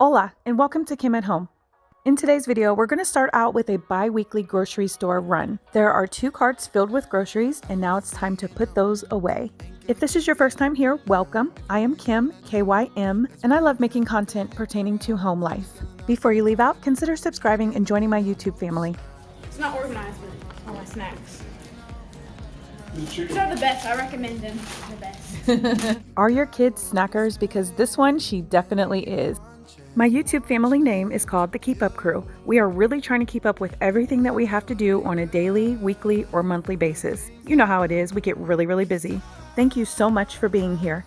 Hola, and welcome to Kim at Home. In today's video, we're going to start out with a bi-weekly grocery store run. There are 2 carts filled with groceries, and now it's time to put those away. If this is your first time here, welcome. I am Kim, K-Y-M, and I love making content pertaining to home life. Before you leave out, consider subscribing and joining my YouTube family. It's not organized, but all my snacks. These are the best. I recommend them. The best. Are your kids snackers? Because this one, she definitely is. My YouTube family name is called the Up Krew. We are really trying to keep up with everything that we have to do on a daily, weekly, or monthly basis. You know how it is. We get really busy. Thank you so much for being here.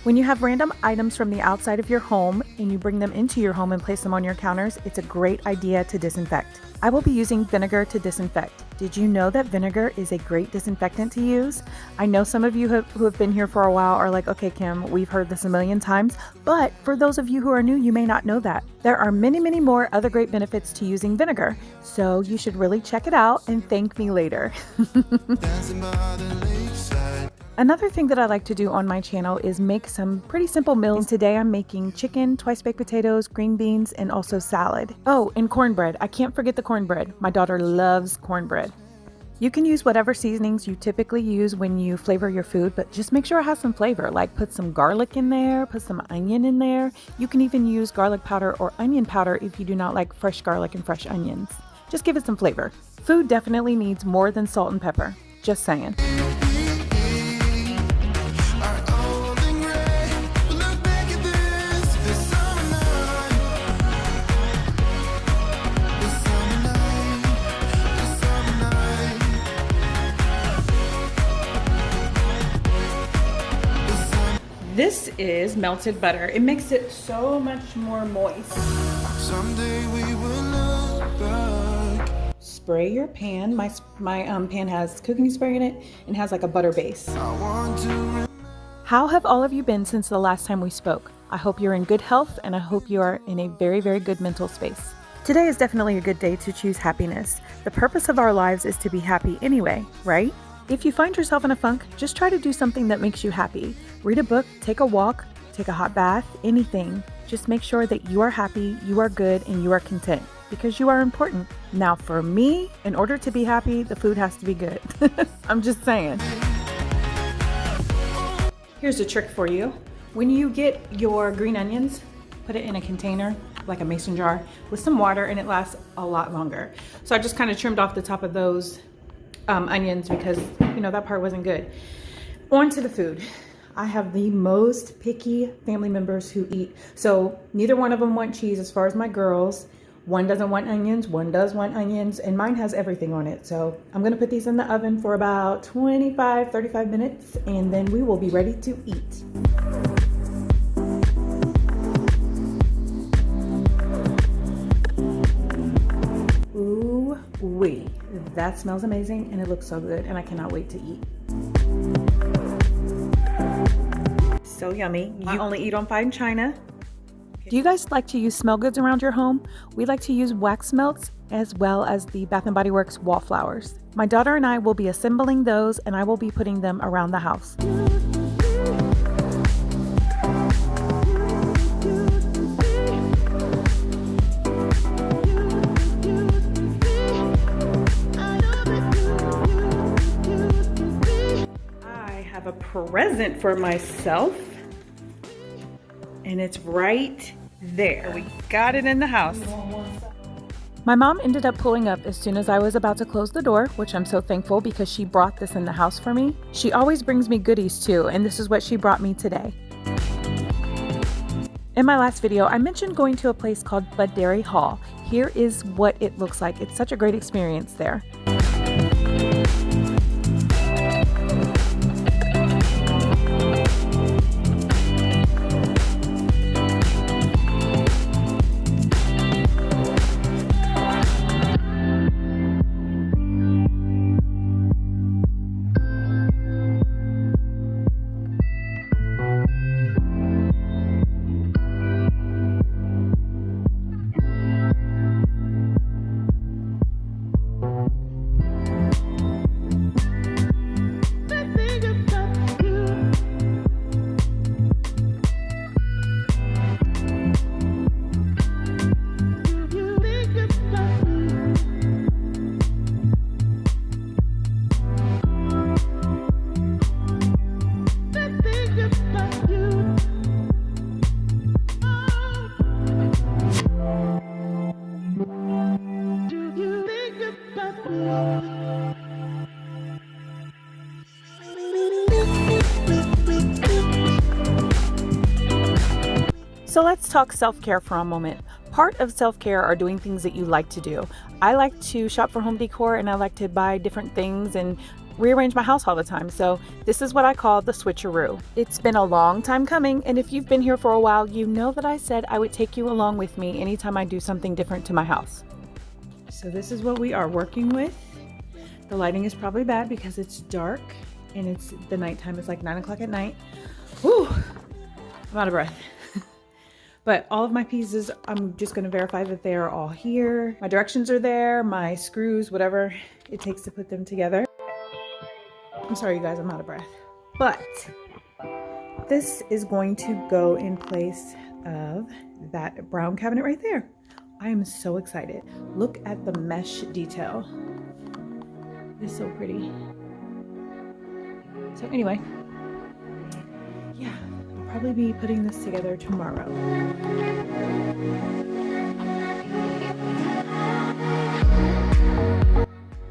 When you have random items from the outside of your home and you bring them into your home and place them on your counters, it's a great idea to disinfect. I will be using vinegar to disinfect. Did you know that vinegar is a great disinfectant to use? I know some of you who have been here for a while are like, okay, Kim, we've heard this a million times, but for those of you who are new, you may not know that. There are many more other great benefits to using vinegar, so you should really check it out and thank me later. Another thing that I like to do on my channel is make some pretty simple meals. Today I'm making chicken, twice baked potatoes, green beans, and also salad. Oh, and cornbread. I can't forget the cornbread. My daughter loves cornbread. You can use whatever seasonings you typically use when you flavor your food, but just make sure it has some flavor, like put some garlic in there, put some onion in there. You can even use garlic powder or onion powder if you do not like fresh garlic and fresh onions. Just give it some flavor. Food definitely needs more than salt and pepper. Just saying. This is melted butter. It makes it so much more moist. Someday we will look back. Spray your pan. My pan has cooking spray in it and has like a butter base. How have all of you been since the last time we spoke? I hope you're in good health and I hope you are in a very good mental space. Today is definitely a good day to choose happiness. The purpose of our lives is to be happy anyway, right? If you find yourself in a funk, just try to do something that makes you happy. Read a book, take a walk, take a hot bath, anything. Just make sure that you are happy, you are good, and you are content because you are important. Now for me, in order to be happy, the food has to be good. I'm just saying. Here's a trick for you. When you get your green onions, put it in a container, like a mason jar, with some water, and it lasts a lot longer. So I just kind of trimmed off the top of those onions because, you know, that part wasn't good. On to the food. I have the most picky family members who eat. So neither one of them want cheese as far as my girls. One doesn't want onions, one does want onions, and mine has everything on it. So I'm gonna put these in the oven for about 35 minutes, and then we will be ready to eat. Ooh-wee. That smells amazing and it looks so good and I cannot wait to eat. So yummy. I only eat on fine china. Do you guys like to use smell goods around your home? We like to use wax melts as well as the Bath & Body Works wallflowers. My daughter and I will be assembling those and I will be putting them around the house. A present for myself and it's right there. We got it in the house. My mom ended up pulling up as soon as I was about to close the door, which I'm so thankful because she brought this in the house for me. She always brings me goodies too, and this is what she brought me today. In my last video, I mentioned going to a place called Bud Dairy Hall. Here is what it looks like. It's such a great experience there. So let's talk self-care for a moment. Part of self-care are doing things that you like to do. I like to shop for home decor and I like to buy different things and rearrange my house all the time. So this is what I call the Switch-A-Roo. It's been a long time coming, and if you've been here for a while, you know that I said I would take you along with me anytime I do something different to my house. So this is what we are working with. The lighting is probably bad because it's dark and it's the nighttime. It's like 9 o'clock at night. Whew, I'm out of breath. But all of my pieces, I'm just going to verify that they are all here. My directions are there, my screws, whatever it takes to put them together. I'm sorry, you guys, I'm out of breath. But this is going to go in place of that brown cabinet right there. I am so excited. Look at the mesh detail. It's so pretty. So anyway, yeah. Probably be putting this together tomorrow.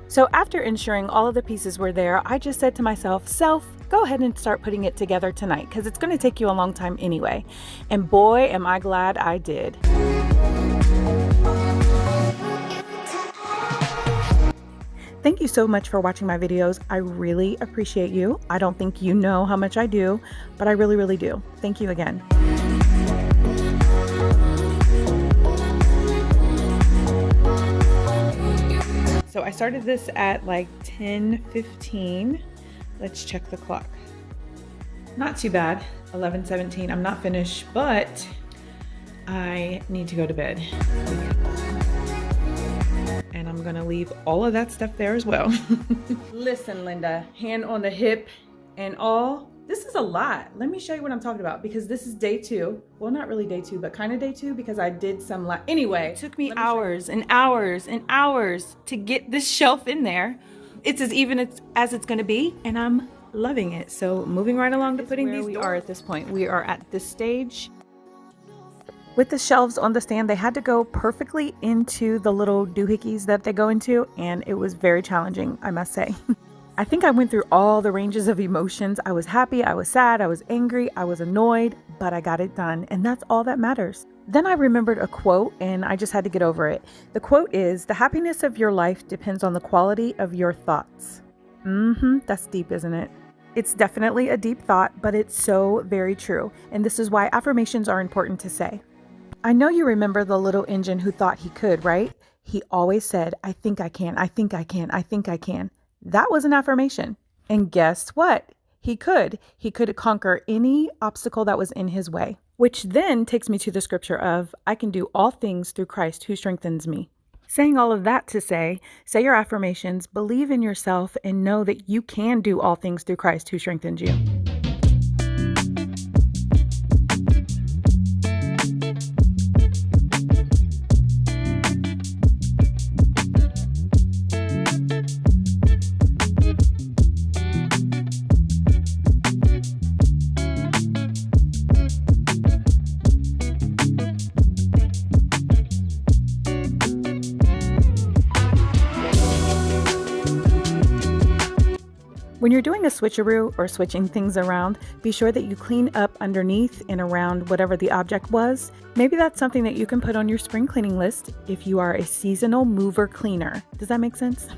So after ensuring all of the pieces were there, I just said to myself, self, go ahead and start putting it together tonight because it's going to take you a long time anyway. And boy, am I glad I did. Thank you so much for watching my videos. I really appreciate you. I don't think you know how much I do, but I really, really do. Thank you again. So I started this at like 10:15. Let's check the clock. Not too bad, 11:17. I'm not finished, but I need to go to bed. And I'm gonna leave all of that stuff there as well. Listen, Linda, hand on the hip and all. This is a lot. Let me show you what I'm talking about because this is day 2. Well, not really day 2, but kind of day 2 because I did some anyway. It took me hours and hours and hours to get this shelf in there. It's as even as it's gonna be, and I'm loving it. So moving right along to putting these. We are at this point. We are at this stage. With the shelves on the stand, they had to go perfectly into the little doohickeys that they go into, and it was very challenging, I must say. I think I went through all the ranges of emotions. I was happy, I was sad, I was angry, I was annoyed, but I got it done, and that's all that matters. Then I remembered a quote, and I just had to get over it. The quote is, "The happiness of your life depends on the quality of your thoughts." That's deep, isn't it? It's definitely a deep thought, but it's so very true, and this is why affirmations are important to say. I know you remember the little engine who thought he could, right? He always said, I think I can, I think I can, I think I can. That was an affirmation. And guess what? He could. He could conquer any obstacle that was in his way. Which then takes me to the scripture of, I can do all things through Christ who strengthens me. Saying all of that to say your affirmations, believe in yourself, and know that you can do all things through Christ who strengthens you. When you're doing a switcheroo or switching things around, be sure that you clean up underneath and around whatever the object was. Maybe that's something that you can put on your spring cleaning list if you are a seasonal mover cleaner. Does that make sense?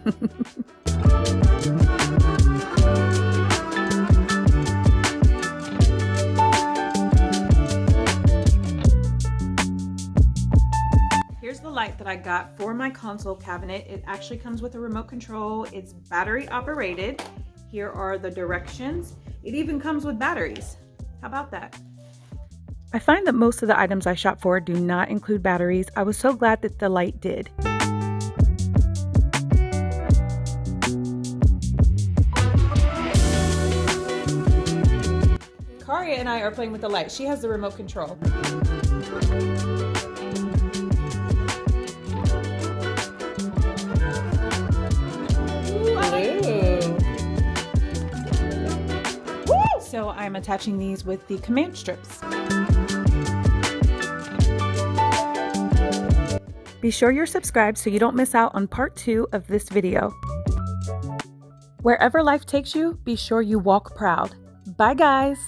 Here's the light that I got for my console cabinet. It actually comes with a remote control. It's battery operated. Here are the directions. It even comes with batteries. How about that? I find that most of the items I shop for do not include batteries. I was so glad that the light did. Karia and I are playing with the light. She has the remote control. So I'm attaching these with the command strips. Be sure you're subscribed so you don't miss out on part 2 of this video. Wherever life takes you, be sure you walk proud. Bye guys!